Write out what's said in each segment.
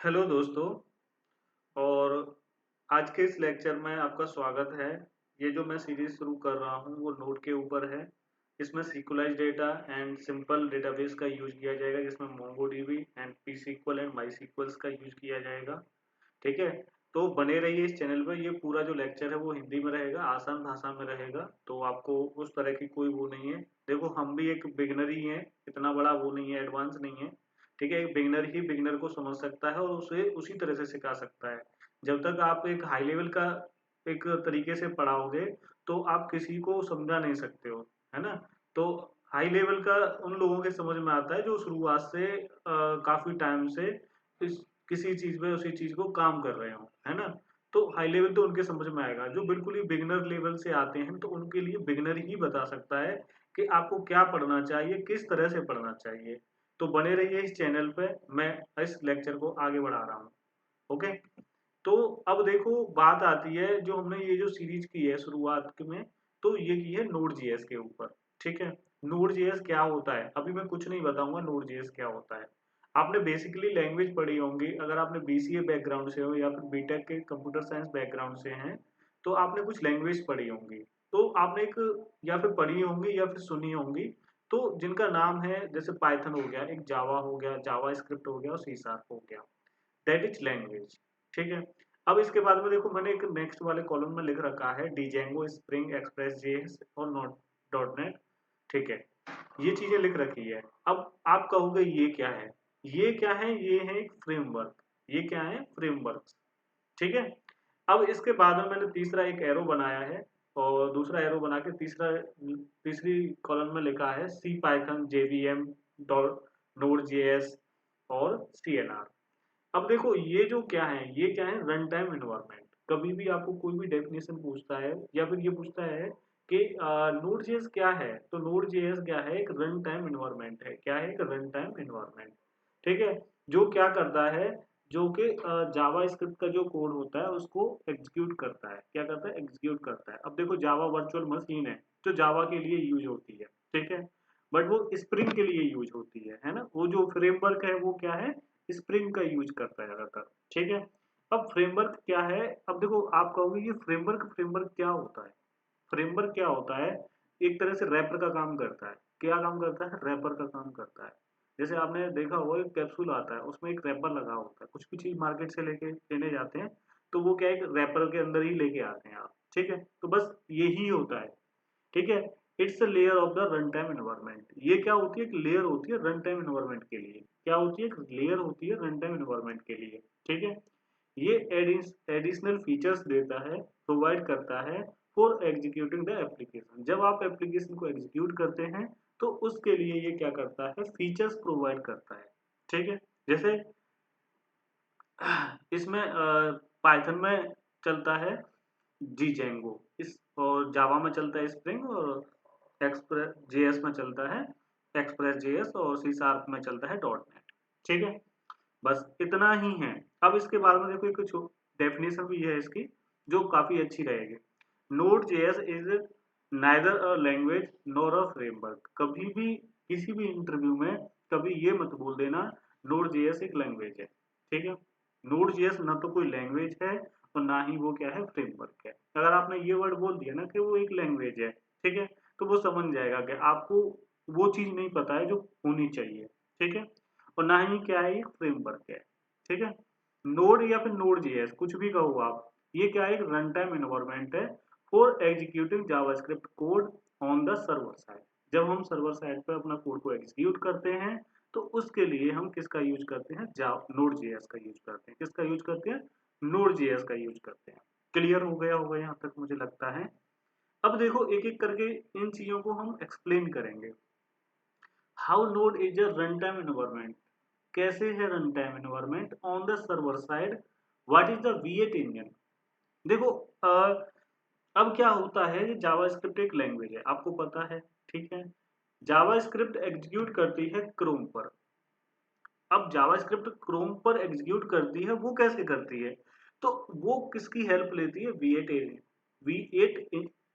Hello दोस्तों। और आज के इस लेक्चर में आपका स्वागत है। ये जो मैं सीरीज शुरू कर रहा हूँ वो नोड के ऊपर है। इसमें सिक्वलाइज डेटा एंड सिंपल डेटाबेस का यूज किया जाएगा, जिसमें MongoDB and P SQL and my sequels का यूज किया जाएगा। ठीक है, तो बने रहिए इस चैनल पर। ये पूरा जो लेक्चर है वो हिंदी में रहेगा, आसान भाषा में रहेगा, तो आपको उस तरह की कोई वो नहीं है। देखो, हम भी एक बिगनर ही हैं, इतना बड़ा वो नहीं है, एडवांस नहीं है। ठीक है, एक बिगनर ही बिगनर को समझ सकता है और उसे उसी तरह से सिखा सकता है। जब तक आप एक हाई लेवल का एक तरीके से पढ़ाओगे तो आप किसी को समझा नहीं सकते हो, है ना। तो हाई लेवल का उन लोगों के समझ में आता है जो शुरुआत से काफी टाइम से इस किसी चीज में उसी चीज को काम कर रहे हो, है ना। तो हाई लेवल तो उनके समझ में आएगा। जो बिल्कुल ही बिगनर लेवल से आते हैं तो उनके लिए बिगनर ही बता सकता है कि आपको क्या पढ़ना चाहिए, किस तरह से पढ़ना चाहिए। तो बने रहिए इस चैनल पे, मैं इस लेक्चर को आगे बढ़ा रहा हूँ। ओके, तो अब देखो बात आती है, जो हमने ये जो सीरीज की है शुरुआत में, तो ये की है नोड जेएस के ऊपर। ठीक है, नोड जेएस क्या होता है अभी मैं कुछ नहीं बताऊंगा। नोड जेएस क्या होता है, आपने बेसिकली लैंग्वेज पढ़ी होंगी। अगर आपने बीसीए बैकग्राउंड से हो या फिर बीटेक के कंप्यूटर साइंस बैकग्राउंड से हैं तो आपने कुछ लैंग्वेज पढ़ी होंगी। तो आपने एक या फिर पढ़ी होंगी या फिर सुनी होंगी। तो जिनका नाम है जैसे पाइथन हो गया, एक जावा हो गया, जावा स्क्रिप्ट हो गया और सी शार्प हो गया। That is language. ठीक है, अब इसके बाद में देखो मैंने एक नेक्स्ट वाले कॉलम में लिख रखा है डिजेंगो, स्प्रिंग, एक्सप्रेस जेएस और नोट डॉट नेट। ठीक है, ये चीजें लिख रखी है। अब आप कहोगे ये क्या है, ये क्या है, ये है एक फ्रेमवर्क। ये क्या है, फ्रेमवर्क। ठीक है, अब इसके बाद में मैंने तीसरा एक एरो बनाया है और दूसरा एरो बना के तीसरी कॉलम में लिखा है सी पाइथन, जेवीएम, नोड जेएस और सीएनआर। अब देखो ये जो क्या है, ये क्या है, रन टाइम एनवायरनमेंट। कभी भी आपको कोई भी डेफिनेशन पूछता है या फिर ये पूछता है कि नोड जेएस क्या है, तो नोड जेएस क्या है, एक रन टाइम एनवायरनमेंट है। क्या है, एक रन टाइम एनवायरनमेंट। ठीक है, जो क्या करता है, जो कि जावा स्क्रिप्ट का जो कोड होता है उसको एग्जीक्यूट करता है। क्या करता है, एग्जीक्यूट करता है। अब देखो जावा वर्चुअल मशीन है जो जावा के लिए यूज होती है। ठीक है, बट वो स्प्रिंग के लिए यूज होती है ना। वो जो फ्रेमवर्क है वो क्या है, स्प्रिंग का यूज करता है ज्यादातर। ठीक है, अब फ्रेमवर्क क्या है। अब देखो आप कहोगे ये फ्रेमवर्क फ्रेमवर्क क्या होता है। फ्रेमवर्क क्या होता है, एक तरह से रैपर का काम करता है। क्या काम करता है, रैपर का काम करता है। जैसे आपने देखा होगा एक कैप्सूल आता है, उसमें एक रैपर लगा होता है। कुछ भी चीज मार्केट से लेके लेने जाते हैं तो वो क्या है, रैपर के अंदर ही लेके आते हैं आप। ठीक है, तो बस यही होता है। ठीक है, it's a layer of the run time environment. ये क्या होती है, एक लेयर होती है रन टाइम एनवायरनमेंट के लिए। क्या होती है, एक लेयर होती है रन टाइम एनवायरनमेंट के लिए। ठीक है, ये एडिशनल फीचर्स देता है, प्रोवाइड करता है फॉर एग्जीक्यूटिंग द एप्लीकेशन। जब आप एप्लीकेशन को एग्जीक्यूट करते हैं तो उसके लिए ये क्या करता है, फीचर्स प्रोवाइड करता है। ठीक है, जैसे इसमें पाइथन में चलता है जी जेंगो, इस और जावा में चलता है स्प्रिंग, और एक्सप्रेस जेएस में चलता है एक्सप्रेस जेएस, और सी शार्प में चलता है डॉट नेट। ठीक है, बस इतना ही है। अब इसके बारे में देखो कुछ डेफिनेशन भी है इसकी जो काफी अच्छी रहेगी। Node JS is neither a language nor a framework. कभी भी किसी भी इंटरव्यू में कभी ये मत बोल देना नोड जेएस एक लैंग्वेज है। ठीक है, नोड जेएस ना तो कोई लैंग्वेज है और ना ही वो क्या है, फ्रेमवर्क है। अगर आपने ये वर्ड बोल दिया ना कि वो एक लैंग्वेज है, ठीक है, तो वो समझ जाएगा कि आपको वो चीज नहीं पता है जो होनी चाहिए। ठीक है, और ना ही क्या है, ये फ्रेमवर्क है। ठीक है, नोड या फिर नोड जेएस कुछ भी कहो आप, ये क्या है, एक रन टाइम एनवायरनमेंट है for executing JavaScript code on the server side. जब हम सर्वर साइड पर अपना कोड को एग्जीक्यूट करते हैं तो उसके लिए हम किसका यूज करते हैं, नोड जेएस का यूज करते हैं। किसका यूज करते हैं, नोड जेएस का यूज करते हैं। क्लियर हो गया होगा यहाँ तक मुझे लगता है। अब देखो एक एक करके इन चीजों को हम एक्सप्लेन करेंगे। How node is a run time environment, कैसे है run time environment on the server side. What is the V8 engine. देखो अब क्या होता है, ये जावास्क्रिप्ट एक लैंग्वेज है, आपको पता है। ठीक है, जावास्क्रिप्ट एग्जीक्यूट करती है क्रोम पर। अब जावास्क्रिप्ट क्रोम पर एग्जीक्यूट करती है, वो कैसे करती है, तो वो किसकी हेल्प लेती है, V8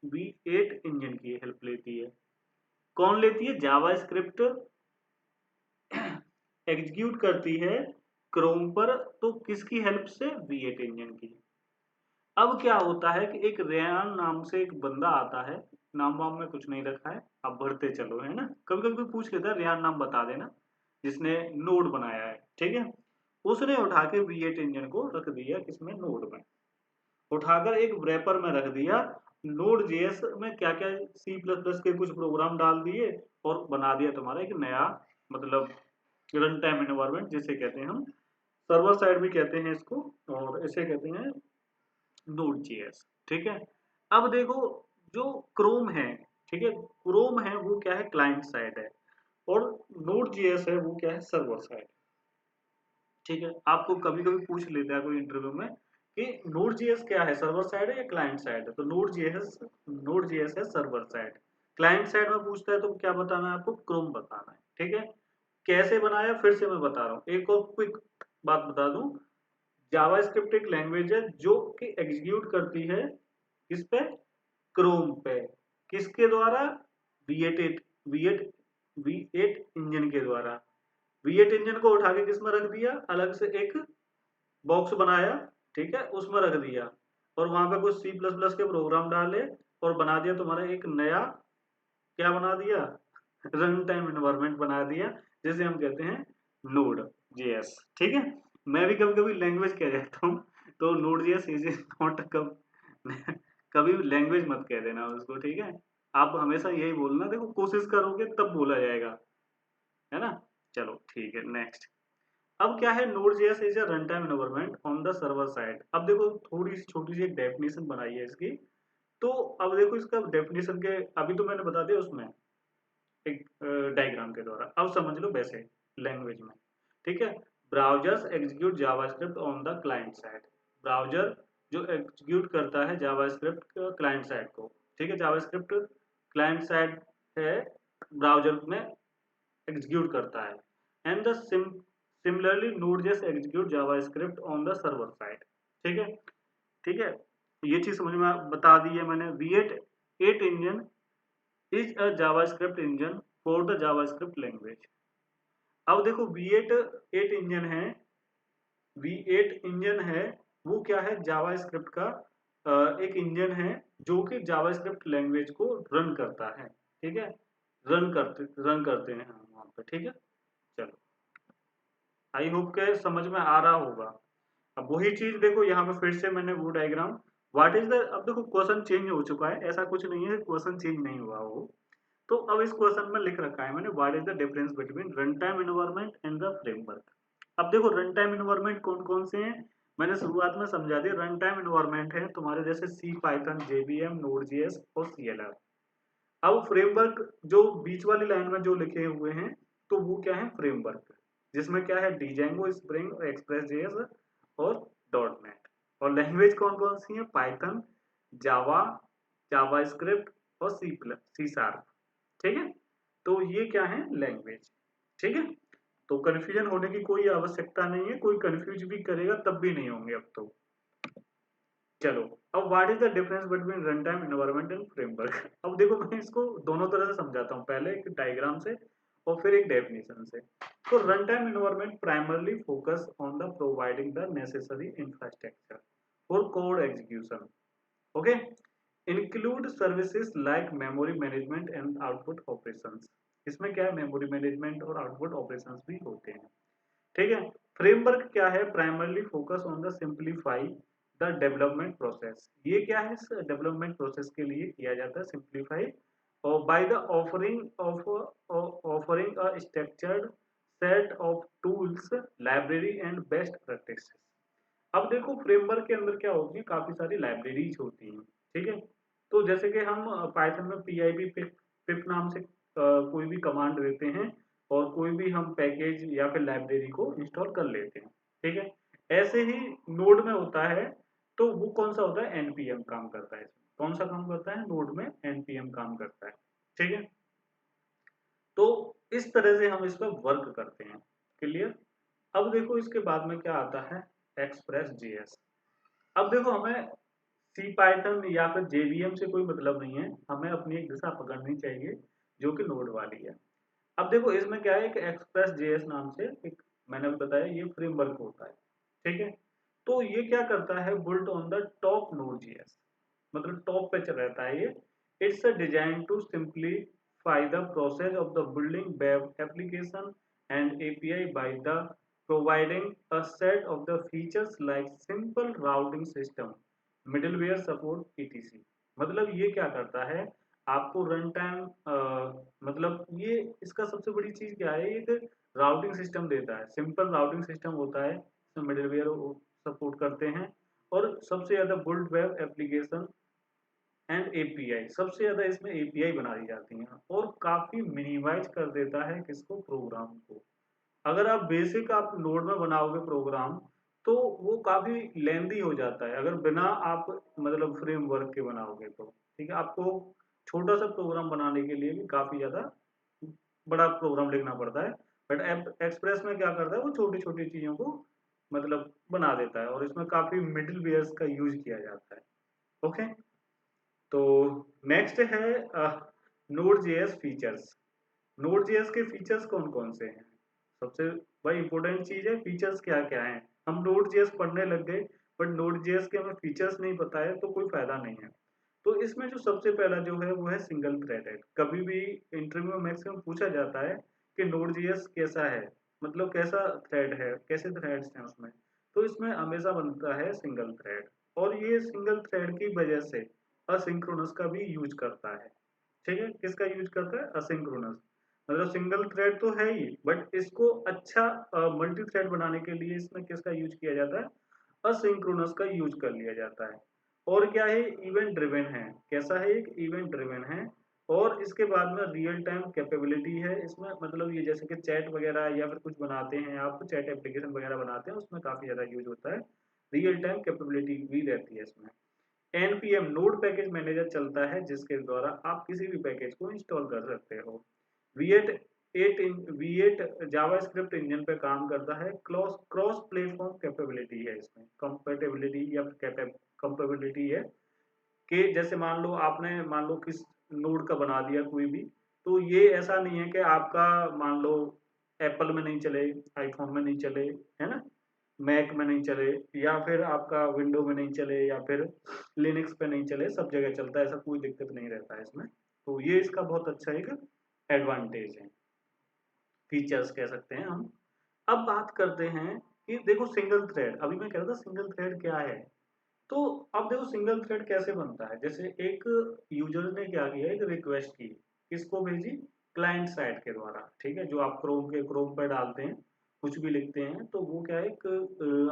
V8 इंजन की हेल्प लेती है। कौन लेती है, जावास्क्रिप्ट एग्जीक्यूट करती है क्रोम पर, तो किसकी हेल्प से? V8 इंजन की। अब क्या होता है कि एक रेयान नाम से एक बंदा आता है, नाम वाम में कुछ नहीं रखा है, आप बढ़ते चलो, है ना। कभी कभी कोई पूछ लेता है रेयान नाम बता देना, जिसने नोड बनाया है, ठीक है। उसने उठा के V8 इंजन को रख दिया किसमें? नोड में। उठाकर एक रैपर में रख दिया। नोड जेएस में क्या क्या C++ के कुछ प्रोग्राम डाल दिए और बना दिया तुम्हारा एक नया, मतलब रन टाइम एनवायरनमेंट जिसे कहते हैं हम, सर्वर साइड भी कहते हैं इसको, और इसे कहते हैं नोड जेएस, ठीक है। अब देखो, जो क्रोम है, ठीक है, क्रोम है वो क्या है? क्लाइंट साइड है, और नोड जेएस है वो क्या है? सर्वर साइड, ठीक है। आपको कभी कभी पूछ लेता है कोई इंटरव्यू में कि नोड जेएस क्या है, सर्वर साइड है या क्लाइंट साइड है? तो नोड जेएस है सर्वर साइड। क्लाइंट साइड में पूछता है तो क्या बताना है आपको? क्रोम बताना है, ठीक है। कैसे बनाया, फिर से मैं बता रहा हूँ, एक और क्विक बात बता दूं। जावास्क्रिप्ट एक लैंग्वेज है जो कि एग्जीक्यूट करती है किस पे? क्रोम पे। किसके द्वारा? V8 V8 V8 इंजन के द्वारा। V8 इंजन को उठा के किस में रख दिया? अलग से एक बॉक्स बनाया, ठीक है, उसमें रख दिया, और वहां पे कुछ C++ के प्रोग्राम डाले और बना दिया तुम्हारा एक नया, क्या बना दिया? रन टाइम एनवायरनमेंट बना दिया, जिसे हम कहते हैं नोड जेएस, ठीक है। मैं भी कभी कभी लैंग्वेज कह जाता हूँ, तो नोड जेएस इज नॉट कभी लैंग्वेज मत कह देना उसको, ठीक है। आप हमेशा यही बोलना, देखो कोशिश करोगे तब बोला जाएगा, है ना। चलो ठीक है, नेक्स्ट। अब क्या है? Node.js is a run time environment on the server side. अब देखो थोड़ी सी छोटी सी एक डेफिनेशन बनाई है इसकी। तो अब देखो इसका डेफिनेशन के, अभी तो मैंने बता दिया उसमें एक डायग्राम के द्वारा, अब समझ लो वैसे लैंग्वेज में, ठीक है। Browsers execute JavaScript on the client side. Browser जो एग्जीक्यूट करता है जावास्क्रिप्ट क्लाइंट साइड को, ठीक है। जावास्क्रिप्ट क्लाइंट साइड है, ब्राउजर में एग्जीक्यूट करता है। And the similarly Node.js execute JavaScript on the server side, ठीक है। ठीक है, ये चीज समझ में बता दी है मैंने। V8 engine is a JavaScript engine for the JavaScript language. अब देखो V8 इंजन है, V8 इंजन है, वो क्या है? जावास्क्रिप्ट का एक इंजन है जो कि जावास्क्रिप्ट लैंग्वेज को रन करता है, ठीक है। रन करते हैं हम वहां पे, ठीक है। चलो, आई होप के समझ में आ रहा होगा। अब वही चीज देखो यहाँ पे फिर से मैंने वो डायग्राम, व्हाट इज द, अब देखो क्वेश्चन चेंज हो चुका है, ऐसा कुछ नहीं है क्वेश्चन चेंज नहीं हुआ हो। तो अब इस क्वेश्चन में लिख रखा है मैंने, what is the difference between run time environment and the framework. अब देखो रन टाइम एनवायरनमेंट कौन कौन से हैं, मैंने शुरुआत में समझा दिया। रन टाइम एनवायरनमेंट है तुम्हारे जैसे सी, पाइथन, जेवीएम, नोड.js और CLR। अब फ्रेमवर्क जो बीच वाली लाइन में जो लिखे हुए हैं, तो वो क्या है? फ्रेमवर्क, जिसमें क्या है? डीजेंगो, स्प्रिंग, एक्सप्रेस जेएस और डॉट नेट। और लैंग्वेज कौन कौन सी है? पाइथन, जावा, जावास्क्रिप्ट और सी शार्प, ठीक है। तो ये क्या है? लैंग्वेज, ठीक है। तो कंफ्यूजन होने की कोई आवश्यकता नहीं है, कोई कंफ्यूज भी करेगा तब भी नहीं होंगे अब तो। चलो, अब what is the difference between run time environment and framework. अब देखो मैं इसको दोनों तरह से समझाता हूँ, पहले एक डायग्राम से और फिर एक डेफिनेशन से। तो run time environment primarily focus on the providing the necessary infrastructure for code execution, okay, include services like memory management and output operations. इसमें क्या है? मेमोरी मैनेजमेंट और आउटपुट ऑपरेशंस भी होते हैं, ठीक है। फ्रेमवर्क क्या है? Primarily focus on the simplify the development process. ये क्या है? डेवलपमेंट प्रोसेस के लिए किया जाता है सिंप्लीफाई, और by the offering a structured set of tools, library and best practice. अब देखो फ्रेमवर्क के अंदर क्या होती है? काफी सारी लाइब्रेरीज होती हैं, ठीक है। तो जैसे कि हम पाइथन में PIP पिप नाम से कोई भी कमांड देते हैं, और कोई भी हम पैकेज या फिर लाइब्रेरी को इंस्टॉल कर लेते हैं, ठीक है। ऐसे ही नोड में होता है, तो वो कौन सा होता है? NPM काम करता है इसमें। कौन सा काम करता है? नोड में NPM काम करता है, ठीक है। तो इस तरह से हम इस पर वर्क करते हैं, क्लियर। अब देखो इसके बाद में क्या आता है? Express JS. अब देखो हमें सी, पाइथन या फिर JVM से कोई मतलब नहीं है, हमें अपनी एक दिशा पकड़नी चाहिए जो कि नोड वाली है। अब देखो इसमें क्या है, एक एक्सप्रेस जेएस नाम से एक मैंने अभी बताया ये फ्रेमवर्क होता है, ठीक है। तो ये क्या करता है, built on the top node JS, मतलब टॉप पे चल रहता है ये। It's a design to simplify the process of the building web application and API by the providing a set of the features like simple routing system, middleware support ETC. मतलब ये क्या करता है, आपको रन टाइम, मतलब ये इसका सबसे बड़ी चीज क्या है, एक राउटिंग सिस्टम देता है, सिंपल राउटिंग सिस्टम होता है, इसमें मिडलवेयर सपोर्ट करते हैं, और सबसे ज्यादा built web application and API, सबसे ज्यादा इसमें एपीआई बनाई जाती हैं, और काफी मिनिमाइज कर देता है किसको, प्रोग्राम को। अगर आप बेसिक आप नोड में बनाओगे प्रोग्राम, तो वो काफी लेंदी हो जाता है, अगर बिना आप मतलब फ्रेमवर्क के बनाओगे तो, ठीक है। आपको छोटा सा प्रोग्राम बनाने के लिए भी काफी ज्यादा बड़ा प्रोग्राम लिखना पड़ता है, बट एक्सप्रेस में क्या करता है, वो छोटी छोटी चीजों को मतलब बना देता है, और इसमें काफी मिडिल वेयर्स का यूज किया जाता है। ओके, तो नेक्स्ट है node JS features. Node JS के फीचर्स कौन कौन से हैं, सबसे भाई इंपॉर्टेंट चीज है फीचर्स क्या क्या है। हम नोड जेएस पढ़ने लग गए, बट नोड जेएस के हमें फीचर्स नहीं पता है तो कोई फायदा नहीं है। तो इसमें जो सबसे पहला जो है वो है सिंगल थ्रेडेड। कभी भी इंटरव्यू में मैक्सिमम पूछा जाता है कि नोड जेएस कैसा है, मतलब कैसा थ्रेड है, कैसे थ्रेड्स हैं उसमें। तो इसमें हमेशा बनता है सिंगल थ्रेड, और ये सिंगल थ्रेड की वजह से असिंक्रोनस का भी यूज करता है, ठीक है। किसका यूज करता है, असिंक्रोनस। मतलब सिंगल थ्रेड तो है ही, बट इसको अच्छा मल्टी थ्रेड बनाने के लिए इसमें किसका यूज किया जाता है, असिंक्रोनस का यूज कर लिया जाता है। और क्या है, इवेंट ड्रिवन है, कैसा है, एक इवेंट ड्रिवन है। और इसके बाद में रियल टाइम कैपेबिलिटी है इसमें, मतलब ये जैसे कि चैट वगैरह या फिर कुछ बनाते हैं आप, चैट एप्लीकेशन वगैरह बनाते हैं, उसमें काफी ज्यादा यूज होता है, रियल टाइम कैपेबिलिटी भी रहती है इसमें। npm नोड पैकेज मैनेजर चलता है, जिसके द्वारा आप किसी भी पैकेज को इंस्टॉल कर सकते हो। V8 V8 जावास्क्रिप्ट इंजन पे काम करता है, क्रॉस क्रॉस प्लेटफॉर्म कैपेबिलिटी है इसमें, कंपेटेबिलिटी या कंपेबिलिटी है, कि जैसे मान लो आपने मान लो किस नोड का बना दिया कोई भी, तो ये ऐसा नहीं है कि आपका मान लो एप्पल में नहीं चले, आईफोन में नहीं चले, है ना, मैक में नहीं चले, या फिर आपका विंडो में नहीं चले, या फिर लिनक्स पे नहीं चले, सब जगह चलता है, ऐसा कोई दिक्कत नहीं रहता है इसमें। तो ये इसका बहुत अच्छा एक एडवांटेज है, फीचर्स कह सकते हैं हम। अब बात करते हैं कि देखो सिंगल थ्रेड, अभी मैं कह रहा था सिंगल थ्रेड क्या है। तो अब देखो सिंगल थ्रेड कैसे बनता है, जैसे एक यूजर ने क्या किया, एक रिक्वेस्ट की, किसको भेजी, क्लाइंट साइड के द्वारा, ठीक है, जो आप क्रोम पे डालते हैं, कुछ भी लिखते हैं, तो वो क्या है, एक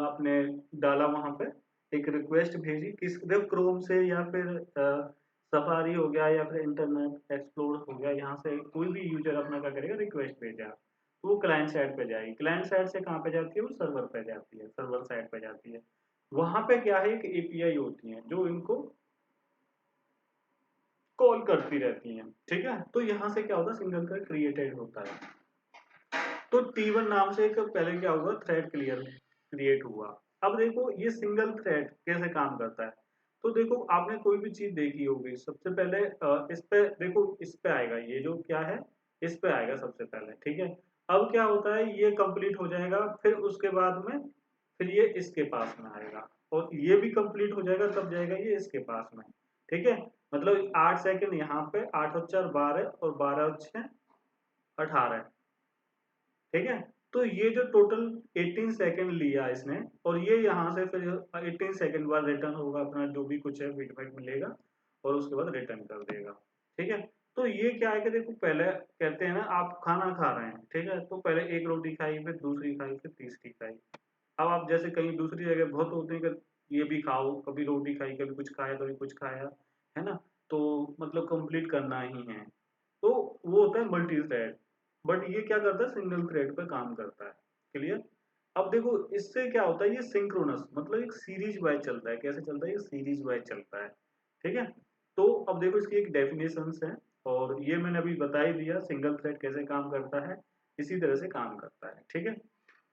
आपने डाला वहां पे, एक रिक्वेस्ट भेजी, किस देखो क्रोम से, या फिर सफारी हो गया, या फिर इंटरनेट एक्सप्लोर हो गया, यहाँ से कोई भी यूजर अपना क्या करेगा, रिक्वेस्ट भेजा, तो वो क्लाइंट साइड पे जाएगी, क्लाइंट साइड से कहाँ पे जाती है, वो सर्वर पे जाती है, सर्वर साइड पे जाती है। वहां पे क्या है, एक एपीआई होती है जो इनको कॉल करती रहती हैं, ठीक है। तो यहाँ से क्या होता है, सिंगल थ्रेड क्रिएटेड होता है। तो T1 नाम से एक पहले क्या हुआ, थ्रेड क्रिएट हुआ। अब देखो ये सिंगल थ्रेड कैसे काम करता है। तो देखो आपने कोई भी चीज देखी होगी, सबसे पहले इस पे देखो, इस पे आएगा, ये जो क्या है, इस पे आएगा सबसे पहले, ठीक है। अब क्या होता है, ये कंप्लीट हो जाएगा, फिर उसके बाद में फिर ये इसके पास में आएगा, और ये भी कंप्लीट हो जाएगा, तब जाएगा ये इसके पास में, ठीक है। मतलब 8 सेकंड यहाँ पे, 8 और 4 12, और 12 और 6 18, ठीक है। तो ये जो टोटल 18 सेकंड लिया इसने, और ये यहाँ से फिर 18 सेकंड बाद रिटर्न होगा, अपना जो भी कुछ है फीडबैक मिलेगा, और उसके बाद रिटर्न कर देगा, ठीक है। तो ये क्या है कि देखो, पहले कहते हैं ना, आप खाना खा रहे हैं, ठीक है, तो पहले एक रोटी खाई, फिर दूसरी खाई, फिर तीसरी खाई। अब आप जैसे कहीं दूसरी जगह बहुत होते हैं कि ये भी खाओ, कभी रोटी खाई, कभी कुछ खाया, कभी कुछ खाया, है ना, तो मतलब कंप्लीट करना ही है। तो वो होता है मल्टी थ्रेड, बट ये क्या करता है, सिंगल थ्रेड पे काम करता है। क्लियर। अब देखो इससे क्या होता है, ये सिंक्रोनस, मतलब एक सीरीज वाइज चलता है, कैसे चलता है, ये सीरीज वाइज चलता है, ठीक है। तो अब देखो इसकी एक डेफिनेशंस है, और ये मैंने अभी बता ही दिया, सिंगल थ्रेड कैसे काम करता है, इसी तरह से काम करता है, ठीक है।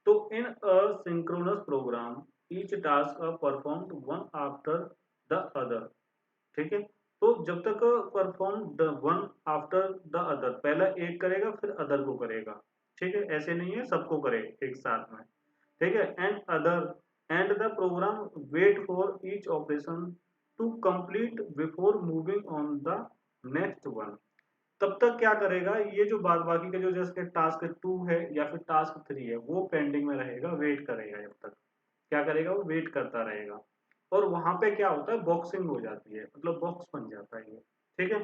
तो in a synchronous program each task performed one after the other, ठीक है। तो जब तक perform the one after the other, पहला एक करेगा फिर अदर को करेगा, ठीक है, ऐसे नहीं है सबको करे एक साथ में, ठीक है। And the program wait for each operation to complete before moving on the next one. तब तक क्या करेगा, ये जो बाद बाकी के जो जैसे टास्क 2 है या फिर टास्क 3 है वो पेंडिंग में रहेगा, वेट करेगा जब तक। क्या करेगा, वो वेट करता रहेगा। और वहां पे क्या होता है, बॉक्सिंग हो जाती है, मतलब बॉक्स बन जाता है ये, ठीक है।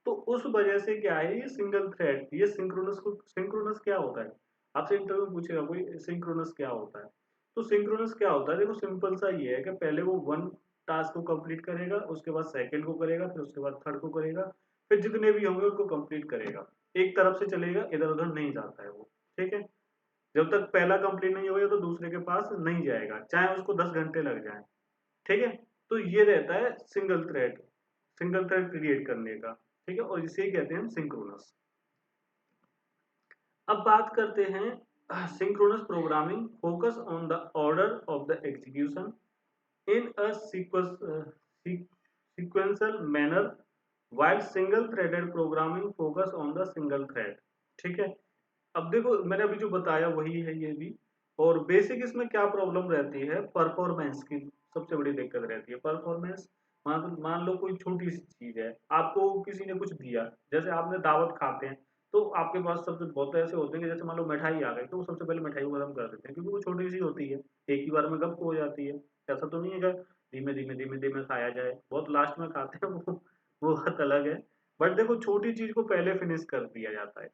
तो उस वजह से क्या है, ये सिंगल थ्रेड, ये सिंक्रोनस क्या होता है, आपसे इंटरव्यू पूछेगा कोई सिंक्रोनस क्या होता है। तो सिंक्रोनस क्या होता है, देखो सिंपल सा ये है कि पहले वो वन टास्क को कंप्लीट करेगा, उसके बाद सेकंड को करेगा, फिर उसके बाद थर्ड को करेगा, फिर जितने भी होंगे उनको कंप्लीट करेगा। एक तरफ से चलेगा, इधर उधर नहीं जाता है वो, ठीक है। जब तक पहला कंप्लीट नहीं होगा तो दूसरे के पास नहीं जाएगा, चाहे उसको 10 घंटे लग जाए, ठीक है। तो ये रहता है सिंगल थ्रेड क्रिएट करने का, ठीक है, और इसे कहते हैं हम सिंक्रोनस। अब बात करते हैं synchronous programming focus on the order of the execution in a sequential manner while single threaded programming focus on the single thread, ठीक है। अब देखो मैंने अभी जो बताया वही है ये भी। और बेसिक इसमें क्या प्रॉब्लम रहती है, परफॉर्मेंस की सबसे बड़ी दिक्कत रहती है, परफॉर्मेंस। मान लो कोई छोटी सी चीज है, आपको किसी ने कुछ दिया, जैसे आपने दावत खाते हैं, तो आपके पास सबसे बहुत ऐसे होते हैं कि जैसे मान लो मिठाई आ गई तो वो सबसे पहले मिठाई को खत्म कर देते हैं, क्योंकि वो छोटी सी होती है, एक ही बार में गप हो जाती है। ऐसा तो नहीं है कि धीमे धीमे धीमे धीमे खाया जाए, बहुत लास्ट में खाते हैं वो बात अलग है। बट देखो छोटी चीज को पहले फिनिश कर दिया जाता है,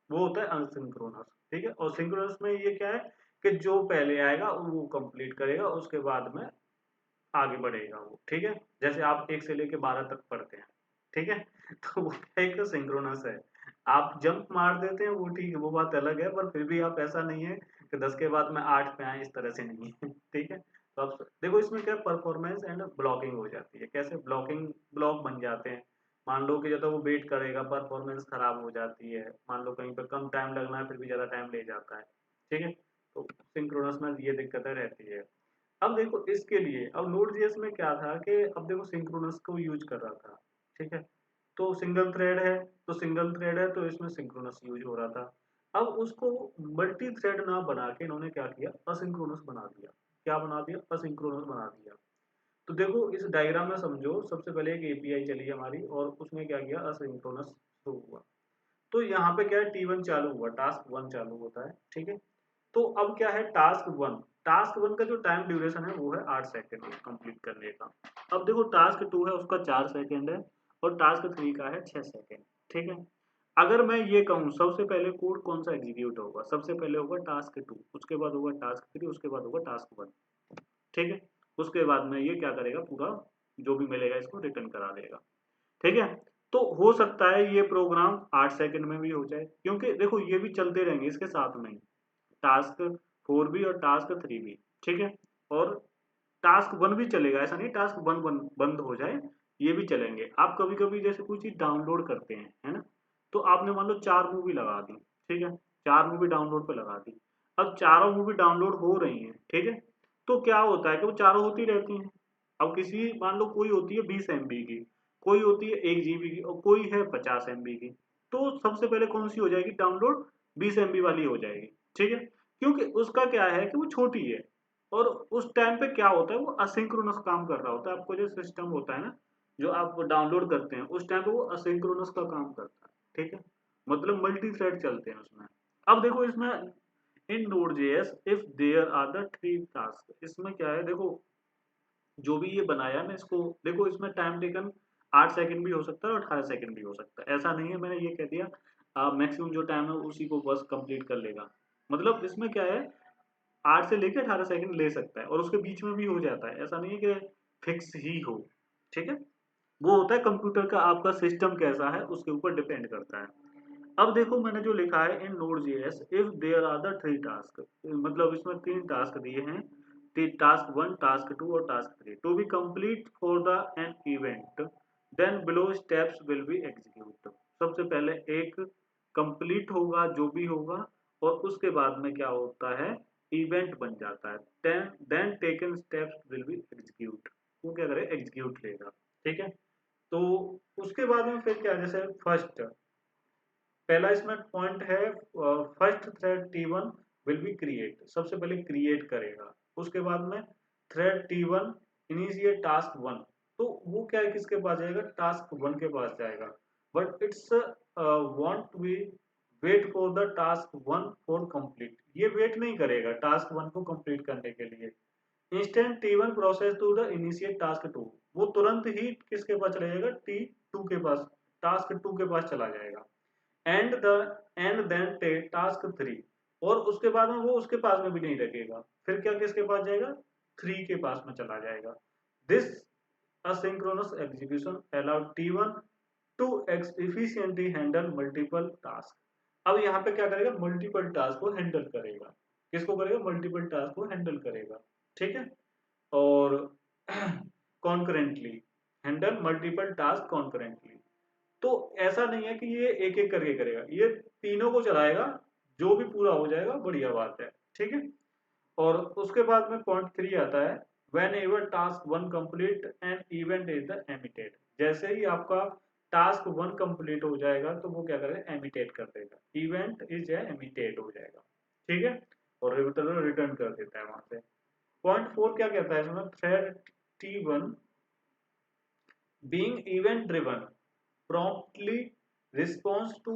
वो होता है असिंक्रोनस, ठीक है। और सिंक्रोनस में ये क्या है कि जो पहले आएगा वो कंप्लीट करेगा, उसके बाद में आगे बढ़ेगा वो, ठीक है। जैसे आप 1 से लेके 12 तक पढ़ते हैं, ठीक है तो वो क्या एक सिंक्रोनस है। आप जंप मार देते हैं वो ठीक है, वो बात अलग है, पर फिर भी आप ऐसा नहीं है कि 10 के बाद में 8 पे आए, इस तरह से नहीं है ठीक है। तो आप देखो इसमें क्या परफॉर्मेंस एंड ब्लॉकिंग हो जाती है, कैसे ब्लॉक बन जाते हैं। मान लो कि जब तक वो वेट करेगा परफॉर्मेंस खराब हो जाती है, मान लो कहीं पे कम टाइम लगना है फिर भी ज्यादा टाइम ले जाता है, ठीक है। तो सिंक्रोनस में ये दिक्कतें रहती है। अब देखो इसके लिए, अब नोड जेएस में क्या था कि अब देखो सिंक्रोनस को यूज कर रहा था, ठीक है। तो सिंगल थ्रेड है तो इसमें सिंक्रोनस यूज हो रहा था। अब उसको मल्टी थ्रेड ना बना के इन्होंने क्या किया, असिंक्रोनस बना दिया। क्या बना दिया, असिंक्रोनस बना दिया। तो देखो इस डायग्राम में समझो, सबसे पहले एक एपीआई चली हमारी और उसमें क्या किया, असिंक्रोनस शुरू हुआ। तो यहाँ पे क्या है, T1 चालू हुआ, टास्क 1 चालू होता है, ठीक है। तो अब क्या है, टास्क वन का जो टाइम ड्यूरेशन है वो है 8 सेकेंड कंप्लीट करने का। अब देखो टास्क 2 है उसका 4 सेकेंड है, और टास्क 3 का है 6 सेकेंड, ठीक है। अगर मैं ये कहूँ सबसे पहले कोड कौन सा एग्जीक्यूट होगा, सबसे पहले होगा टास्क 2, उसके बाद होगा टास्क 3, उसके बाद होगा टास्क 1, ठीक है। उसके बाद में ये क्या करेगा, पूरा जो भी मिलेगा इसको रिटर्न करा देगा, ठीक है। तो हो सकता है ये प्रोग्राम 8 सेकंड में भी हो जाए, क्योंकि देखो ये भी चलते रहेंगे इसके साथ में, टास्क 4 भी और टास्क 3 भी, ठीक है। और टास्क 1 भी चलेगा, ऐसा नहीं टास्क 1 बंद हो जाए, ये भी चलेंगे। आप कभी कभी जैसे कोई चीज डाउनलोड करते हैं, है ना, तो आपने मान लो 4 मूवी लगा दी, ठीक है, 4 मूवी डाउनलोड पे लगा दी। अब चारों मूवी डाउनलोड हो रही हैं, ठीक है। तो क्या होता है कि वो चारों होती रहती हैं। अब किसी मान लो कोई होती है 20 MB की, कोई होती है 1 GB की, और कोई है 50 MB की। तो सबसे पहले कौन सी हो जाएगी डाउनलोड, 20 MB वाली हो जाएगी, ठीक है। क्योंकि उसका क्या है कि वो छोटी है, और उस टाइम पे क्या होता है, वो असिंक्रोनस काम कर रहा होता है। आपको जो सिस्टम होता है ना, जो आप डाउनलोड करते हैं उस टाइम पे वो असिंक्रोनस का काम करता है, ठीक है। मतलब मल्टी थ्रेड चलते हैं उसमें। अब देखो इसमें in Node JS if there are the 3 task, इसमें क्या है देखो, जो भी ये बनाया है ना इसको, देखो इसमें टाइम टेकन 8 सेकंड भी हो सकता है और 18 सेकंड भी हो सकता है, ऐसा नहीं है मैंने ये कह दिया मैक्सिमम जो टाइम है उसी को बस कंप्लीट कर लेगा। मतलब इसमें क्या है, 8 से लेके 18 सेकंड ले सकता है, और उसके बीच में भी हो जाता है, ऐसा नहीं है कि फिक्स ही हो, ठीक है। वो होता है कंप्यूटर का आपका सिस्टम कैसा है उसके ऊपर डिपेंड करता है। अब देखो मैंने जो लिखा है in Node JS if there are the 3 task, मतलब इसमें 3 टास्क दिए हैं, टास्क 1, टास्क 2 और task 3 to be complete for the N event, then below steps will be execute. सबसे पहले एक कंप्लीट होगा जो भी होगा, और उसके बाद में क्या होता है, इवेंट बन जाता है, then taken steps will be execute, वो क्या करे एग्जीक्यूट लेगा, ठीक है। तो उसके बाद में फिर क्या, जैसे फर्स्ट पहला इसमें पॉइंट है, first thread T1 will be create, सबसे पहले क्रिएट करेगा, उसके बाद में थ्रेड T1 इनिशिएट टास्क 1, तो वो क्या है, किसके पास जाएगा, टास्क 1 के पास जाएगा, but it's want be wait for the task 1 for complete, ये वेट नहीं करेगा टास्क 1 को कंप्लीट करने के लिए। Instant T1 process to the initiate task 2, वो तुरंत ही किसके पास चला जाएगा, T2 के पास, टास्क 2 के पास चला जाएगा। And the and then take task 3, और उसके बाद में वो उसके पास में भी नहीं रखेगा, फिर क्या किसके पास जाएगा, 3 के पास में चला जाएगा। This asynchronous execution allowed T1 to efficiently handle multiple tasks। अब यहाँ पे क्या करेगा, मल्टीपल टास्क को हैंडल करेगा, किसको करेगा, मल्टीपल टास्क को हैंडल करेगा, ठीक है। और concurrently, handle multiple task concurrently, तो ऐसा नहीं है कि ये एक एक करके करेगा, ये तीनों को चलाएगा, जो भी पूरा हो जाएगा बढ़िया बात है, ठीक है। और उसके बाद में पॉइंट 3 आता है, when ever task 1 complete and event is the emitted, जैसे ही आपका टास्क 1 कंप्लीट हो जाएगा तो वो क्या करेगा, एमिटेट कर देगा, इवेंट इज एमिटेड हो जाएगा, ठीक है, और रिटर्न कर देता है वहां से। पॉइंट 4 क्या कहता है इसमें, thread T1 being event driven promptly responds to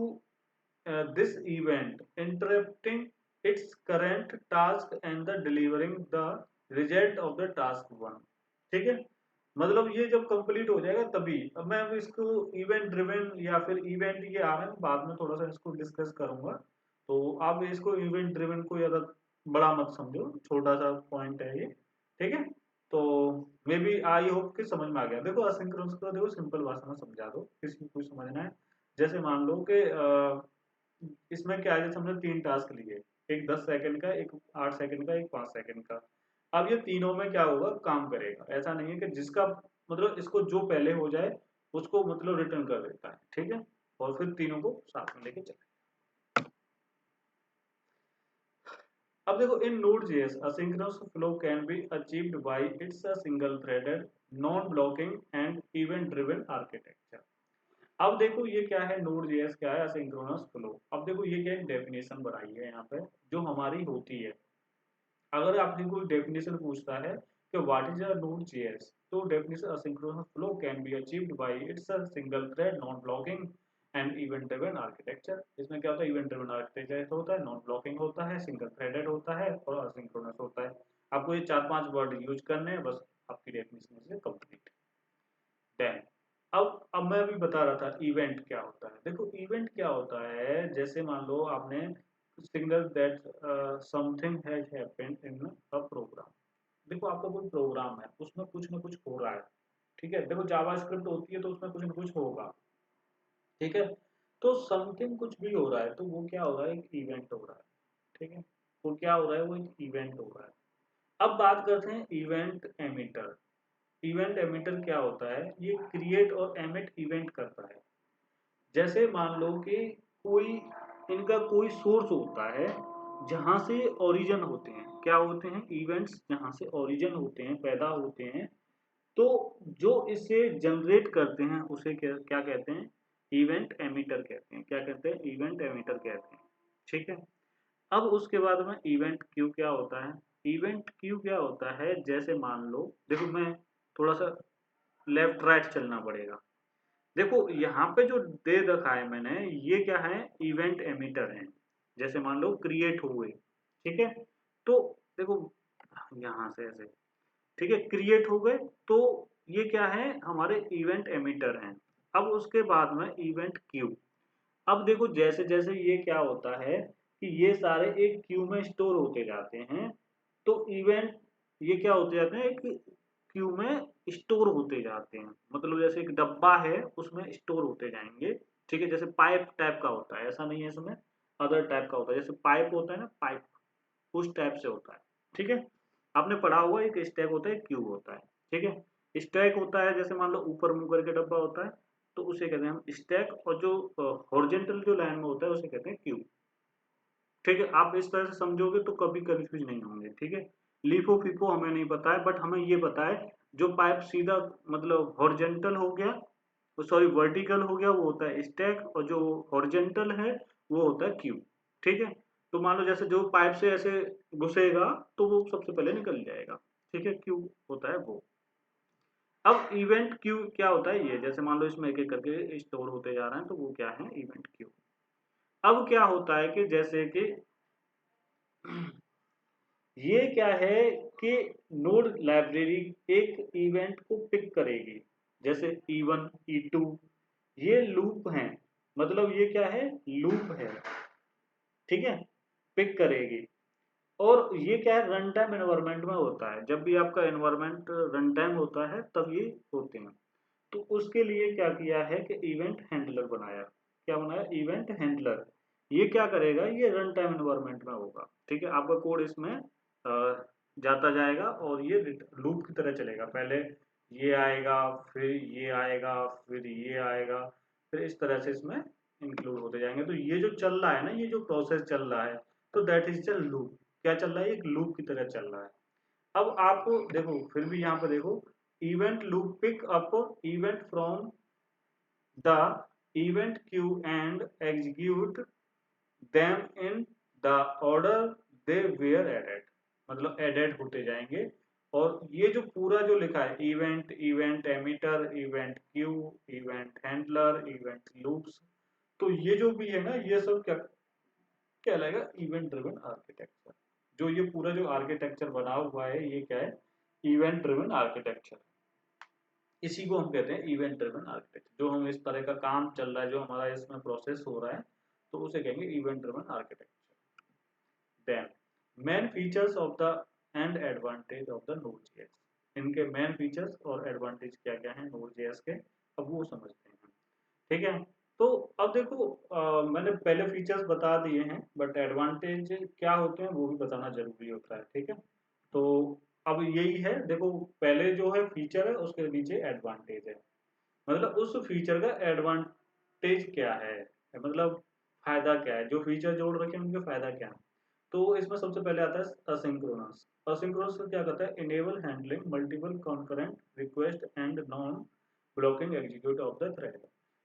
this event, interrupting its current task and the delivering the result of the task 1, ठीक है। मतलब ये जब कंप्लीट हो जाएगा तभी, अब मैं अब इसको इवेंट ड्रिवन या फिर इवेंट ये आ रहे हैं, बाद में थोड़ा सा इसको डिस्कस करूंगा, तो आप इसको इवेंट ड्रिवन को ज्यादा बड़ा मत समझो, छोटा सा पॉइंट है ये, ठीक है। तो मे बी आई होप कि समझ में आ गया। देखो असिंक्रोनस को देखो सिंपल भाषा में समझा दो, किसी को समझना है, जैसे मान लो कि इसमें क्या है, जैसे हमने 3 टास्क लिए, एक 10 सेकंड का, एक 8 सेकंड का, एक 5 सेकंड का। अब ये तीनों में क्या होगा, काम करेगा, ऐसा नहीं है कि जिसका मतलब इसको जो पहले हो जाए उसको मतलब रिटर्न कर देता है, ठीक है, और फिर तीनों को साथ में लेके चले। अब देखो इन Node.js asynchronous flow can be achieved by its a single threaded non-blocking and event driven architecture। अब देखो ये क्या है, Node.js क्या है, asynchronous flow। अब देखो ये क्या, एक डेफिनेशन बनाई है यहाँ पे जो हमारी होती है, अगर आपने कोई डेफिनेशन पूछता है कि व्हाट इज अ Node.js, तो definition asynchronous flow can be achieved by its a single thread non blocking and event driven architecture. इसमें क्या होता है, इवेंट ड्रिवन आर्किटेक्चर होता है, नॉन ब्लॉकिंग होता है, सिंगल थ्रेडेड होता है और असिंक्रोनस होता है। आपको ये 4-5 वर्ड यूज करने हैं, बस आपकी डेफिनेशन से कंप्लीट। देन अब मैं अभी बता रहा था इवेंट क्या होता है। देखो इवेंट क्या होता है, जैसे मान लो आपने signal that something has happened in a program. देखो आपका कोई प्रोग्राम है, उसमें कुछ ना कुछ हो रहा है, ठीक है। देखो जावास्क्रिप्ट होती है तो उसमें कुछ ना कुछ होगा, ठीक है। तो समथिंग कुछ भी हो रहा है तो वो क्या हो रहा है, एक इवेंट हो रहा है, ठीक है। वो क्या हो रहा है, वो एक इवेंट हो रहा है। अब बात करते हैं इवेंट एमिटर। इवेंट एमिटर क्या होता है, ये क्रिएट और एमिट इवेंट करता है। जैसे मान लो कि कोई इनका कोई सोर्स होता है जहां से ओरिजिन होते हैं, क्या होते हैं, इवेंट्स जहां से ओरिजिन होते हैं, पैदा होते हैं, तो जो इसे जनरेट करते हैं उसे क्या क्या कहते हैं, इवेंट एमिटर कहते हैं। क्या कहते हैं, इवेंट एमिटर कहते हैं, ठीक है। अब उसके बाद में इवेंट क्यू क्या होता है, इवेंट क्यू क्या होता है, जैसे मान लो, देखो मैं थोड़ा सा लेफ्ट राइट चलना पड़ेगा। देखो यहाँ पे जो दे रखा है मैंने, ये क्या है, इवेंट एमिटर है। जैसे मान लो क्रिएट हुए, ठीक है, तो देखो यहाँ से ऐसे, ठीक है, क्रिएट हो गए, तो ये क्या है, हमारे इवेंट एमिटर हैं। अब उसके बाद में इवेंट क्यू। अब देखो जैसे जैसे ये क्या होता है कि ये सारे एक क्यू में स्टोर होते जाते हैं, तो इवेंट ये क्या होते जाते हैं, एक क्यू में स्टोर होते जाते हैं, मतलब जैसे एक डब्बा है उसमें स्टोर होते जाएंगे, ठीक है। जैसे पाइप टाइप का होता है, ऐसा नहीं है इसमें, अदर टाइप का होता है, जैसे पाइप होता है ना, पाइप उस टाइप से होता है, ठीक है। आपने पढ़ा होगा, एक स्टैक होता है, क्यूब होता है, ठीक है। स्टैक होता है, जैसे मान लो ऊपर मुंह करके डब्बा होता है, तो उसे कहते हैं हम स्टैक, और जो हॉरिजॉन्टल जो लाइन में होता है उसे कहते हैं क्यूब, ठीक है। आप इस तरह से समझोगे तो कभी कंफ्यूज नहीं होंगे, ठीक है। लीफो फीफो हमें नहीं पता है, बट हमें ये पता है जो पाइप सीधा मतलब हॉरिजॉन्टल हो गया, सॉरी वर्टिकल हो गया वो होता है स्टैक, और जो हॉरिजेंटल है वो होता है क्यू। ठीक है, तो मान लो जैसे जो पाइप से ऐसे घुसेगा तो वो सबसे पहले निकल जाएगा। ठीक है, क्यू होता है वो। अब इवेंट क्यू क्या होता है, ये जैसे मान लो इसमें एक एक करके स्टोर होते जा रहे हैं, तो वो क्या है, इवेंट क्यू। अब क्या होता है कि जैसे कि ये क्या है कि नोड लाइब्रेरी एक इवेंट को पिक करेगी, जैसे E1 E2, ये लूप हैं, मतलब ये क्या है, लूप है। ठीक है, पिक करेगी। और ये क्या है, रन टाइम एनवायरमेंट में होता है, जब भी आपका एनवायरमेंट रन टाइम होता है तब ये होते हैं। तो उसके लिए क्या किया है कि इवेंट हैंडलर बनाया। क्या बनाया, इवेंट हैंडलर। ये क्या करेगा, ये रन टाइम एनवायरमेंट में होगा। ठीक है, आपका कोड इसमें जाता जाएगा और ये लूप की तरह चलेगा, पहले ये आएगा, फिर ये आएगा, फिर ये आएगा, फिर इस तरह से इसमें इंक्लूड होते जाएंगे। तो ये जो चल रहा है ना, ये जो प्रोसेस चल रहा है, तो दैट इज द लूप। क्या चल रहा है, एक लूप की तरह चल रहा है। अब आप देखो, फिर भी यहाँ पे देखो, event loop pick up event from the event queue and execute them in the order they were added, मतलब एडेड होते जाएंगे। और ये जो पूरा जो लिखा है, event, event emitter, event queue, event handler, event loops, तो ये जो भी है ना, ये सब क्या कहलाएगा, इवेंट ड्रिवन आर्किटेक्चर। जो ये पूरा जो आर्किटेक्चर बना हुआ है, ये क्या है, इवेंट ड्रिवन आर्किटेक्चर। इसी को हम कहते हैं इवेंट ड्रिवन आर्किटेक्चर। जो हम इस तरह का काम चल रहा है, जो हमारा इसमें प्रोसेस हो रहा है, तो उसे कहेंगे event driven architecture. Then main features of the and advantage of the Node.js। इनके मेन फीचर्स और एडवांटेज क्या क्या हैं Node.js के, अब वो समझते हैं। ठीक है, तो अब देखो, मैंने पहले फीचर्स बता दिए हैं, बट एडवांटेज क्या होते हैं वो भी बताना जरूरी होता है। ठीक है, तो अब यही है, देखो पहले जो है फीचर है, उसके नीचे एडवांटेज है। मतलब उस फीचर का एडवांटेज क्या है, मतलब फायदा क्या है, जो फीचर जोड़ रखे हैं उनके फायदा क्या है। तो इसमें सबसे पहले आता है असिंक्रोनस। असिंक्रोनस क्या करता है, enable handling multiple concurrent request and non blocking execute of the thread.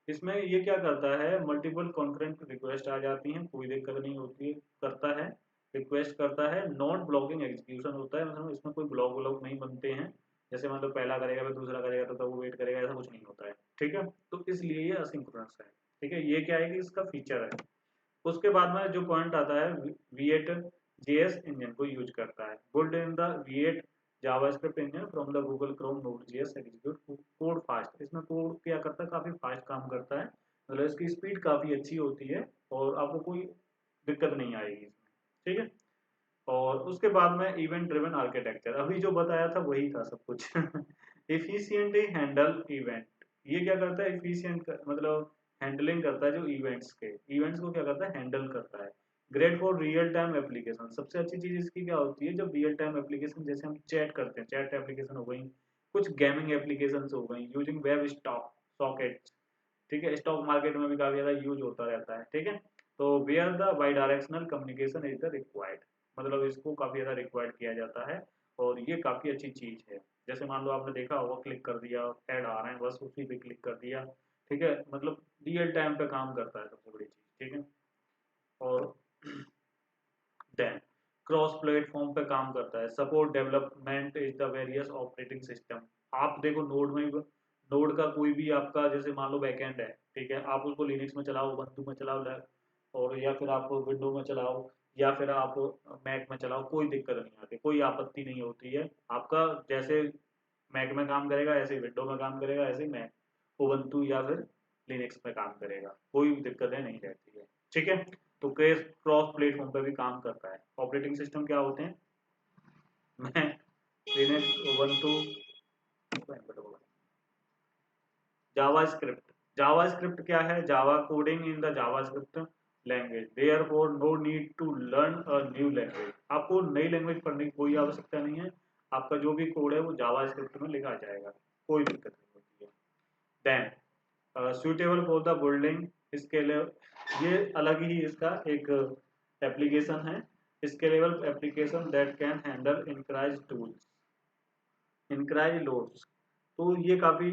इसमें ये क्या करता है, मल्टीपल कॉन्करेंट रिक्वेस्ट आ जाती हैं, कोई दिक्कत नहीं होती है, करता है, रिक्वेस्ट करता है, नॉन ब्लॉकिंग एग्जीक्यूशन होता है, मतलब इसमें कोई ब्लॉक व्लॉक नहीं बनते हैं, जैसे मतलब पहला करेगा फिर दूसरा करेगा तो वो वेट करेगा, ऐसा कुछ नहीं होता है। ठीक है, तो इसलिए ये असिंक्रोनस है। ठीक है, ये क्या है कि इसका फीचर है। उसके बाद में जो पॉइंट आता है, V8 JS इंजन को यूज करता है, built in the V8 JavaScript engine from the Google Chrome Node.js execute code fast. इसमें कोड क्या करता है, काफी फास्ट काम करता है, मतलब इसकी स्पीड काफी अच्छी होती है और आपको कोई दिक्कत नहीं आएगी इसमें। ठीक है, और उसके बाद में इवेंट ड्रिवन आर्किटेक्चर, अभी जो बताया था वही था सब कुछ। Efficiently handle event. ये क्या करता है, एफिशिएंट मतलब हैंडलिंग करता है, जो इवेंट्स के इवेंट्स को क्या करता है, हैंडल करता है। Great for real time application. सबसे अच्छी चीज इसकी क्या होती है, जब रियल टाइम एप्लीकेशन, जैसे हम चैट करते हैं, चैट एप्लीकेशन हो गई, कुछ गेमिंग एप्लीकेशन हो गई, यूजिंग वेब स्टॉक सॉकेट। ठीक है, स्टॉक मार्केट में भी काफी ज्यादा यूज होता रहता है। ठीक है, तो where the bidirectional communication is the required, मतलब इसको काफी ज्यादा रिक्वायर्ड किया जाता है, और ये काफी अच्छी चीज है। जैसे मान लो आपने देखा होगा, क्लिक कर दिया, ऐड आ रहे हैं, बस उसी पे क्लिक कर दिया। ठीक है, मतलब रियल टाइम पे काम करता है, सबसे बड़ी चीज। ठीक है, और देन क्रॉस प्लेटफॉर्म पे काम करता है, support development is the various operating system. आप देखो नोड में, नोड का कोई भी आपका, जैसे मान लो बैकएंड है, ठीक है, आप उसको लिनक्स में चलाओ, ubuntu में चलाओ, और या फिर आप विंडो में चलाओ, या फिर आप मैक में चलाओ, कोई दिक्कत नहीं आती, कोई आपत्ति नहीं होती है। आपका जैसे मैक में काम करेगा ऐसे विंडो में काम करेगा, ऐसे मैक ubuntu या फिर लिनक्स में काम करेगा, कोई दिक्कतें नहीं रहती है। ठीक है, तो केस क्रॉस प्लेटफॉर्म पे भी काम करता है। ऑपरेटिंग सिस्टम क्या होते हैं, मैं लिनक्स, ubuntu, जावास्क्रिप्ट। जावास्क्रिप्ट क्या है, Java coding in the JavaScript language, therefore no need to learn a new language. आपको नई लैंग्वेज पढ़ने की कोई आवश्यकता नहीं है, आपका जो भी कोड है वो जावास्क्रिप्ट में लिखा जाएगा, कोई दिक्कत नहीं होती है। Then suitable for the building, इसके लिए ये अलग ही इसका एक एप्लीकेशन है, scalable application that can handle increase tools, increase loads. तो ये काफ़ी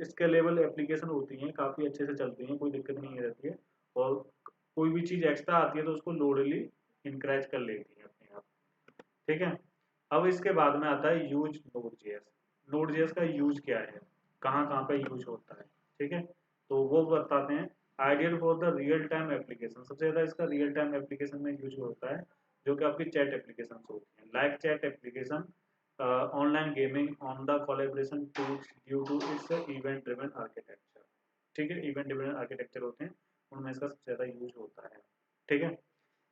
स्केलेबल एप्लीकेशन होती हैं, काफ़ी अच्छे से चलती हैं, कोई दिक्कत नहीं रहती है। और कोई भी चीज़ एक्स्ट्रा आती है तो उसको लोडली इनक्रेज कर लेती है अपने आप। ठीक है। अब इसके बाद में आता है use node JS. Node JS का यूज क्या है, कहाँ कहाँ पे यूज होता है। ठीक है, तो वो बताते हैं। Ideal for the real time application, सबसे ज़्यादा इसका रियल टाइम एप्लीकेशन में यूज होता है, जो कि आपकी चैट एप्लीकेशन होती हैं, like chat application, online gaming, on the collaboration tools due to its event driven architecture. ठीक है, इवेंट ड्रिवन आर्किटेक्चर होते हैं, उनमें इसका सबसे ज़्यादा यूज होता है। ठीक है।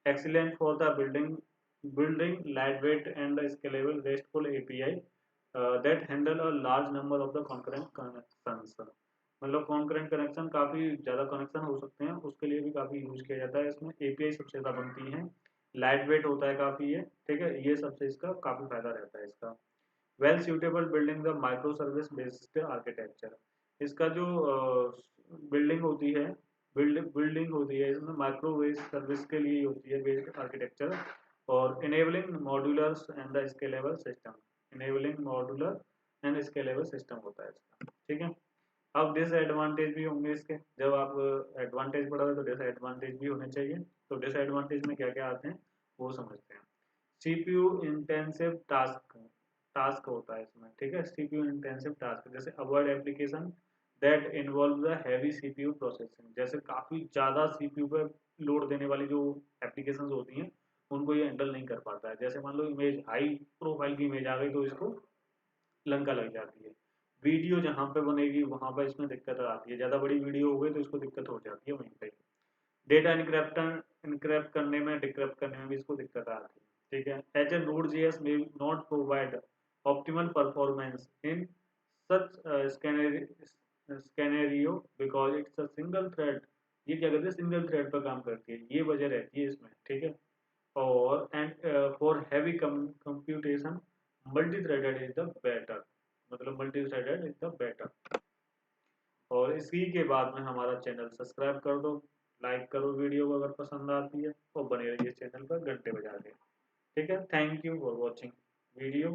Excellent for the building lightweight and scalable RESTful API that handle a large number of the concurrent connections। मतलब concurrent कनेक्शन काफ़ी ज़्यादा कनेक्शन हो सकते हैं, उसके लिए भी काफ़ी यूज किया जाता है। इसमें API सबसे ज़्यादा बनती है, लाइट वेट होता है काफ़ी ये। ठीक है, ये सबसे इसका काफ़ी फायदा रहता है इसका। Well suitable building the micro service based architecture. इसका जो बिल्डिंग होती है, बिल्डिंग होती है इसमें माइक्रोवेव सर्विस के लिए होती है बेस्ड आर्किटेक्चर। और enabling modulus and the scalable system, enabling modular and scalable system होता है इसका। ठीक है। अब डिसएडवांटेज भी होंगे इसके, जब आप एडवांटेज पढ़ोगे तो डिसएडवांटेज भी होने चाहिए। तो डिसएडवांटेज में क्या क्या आते हैं वो समझते हैं। सीपीयू इंटेंसिव टास्क, टास्क होता है इसमें। ठीक है, सीपीयू इंटेंसिव टास्क जैसे avoid application that involve the heavy CPU processing, जैसे काफ़ी ज़्यादा सीपीयू पे लोड देने वाली जो एप्लीकेशंस होती हैं उनको ये हैंडल नहीं कर पाता है। जैसे मान लो इमेज, हाई प्रोफाइल की इमेज आ गई तो इसको लंका लग जाती है। वीडियो जहाँ पे बनेगी वहाँ पर इसमें दिक्कत आती है, ज़्यादा बड़ी वीडियो हो गई तो इसको दिक्कत हो जाती है वहीं पे। डेटा इनक्रिप्ट करने में, डिक्रिप्ट करने में भी इसको दिक्कत आती है। ठीक है, as a node JS may not provide optimal performance in such scenario because it's a single thread। ये क्या करती है, सिंगल थ्रेड पर काम करती है, ये वजह रहती है इसमें। ठीक है। और and for heavy computation multi threaded is the better, मतलब multi threaded is the better. और इसी के बाद में हमारा चैनल सब्सक्राइब कर दो, लाइक करो वीडियो को अगर पसंद आती है, और बने रहिए चैनल पर घंटे बजा के। ठीक है, thank you for watching video.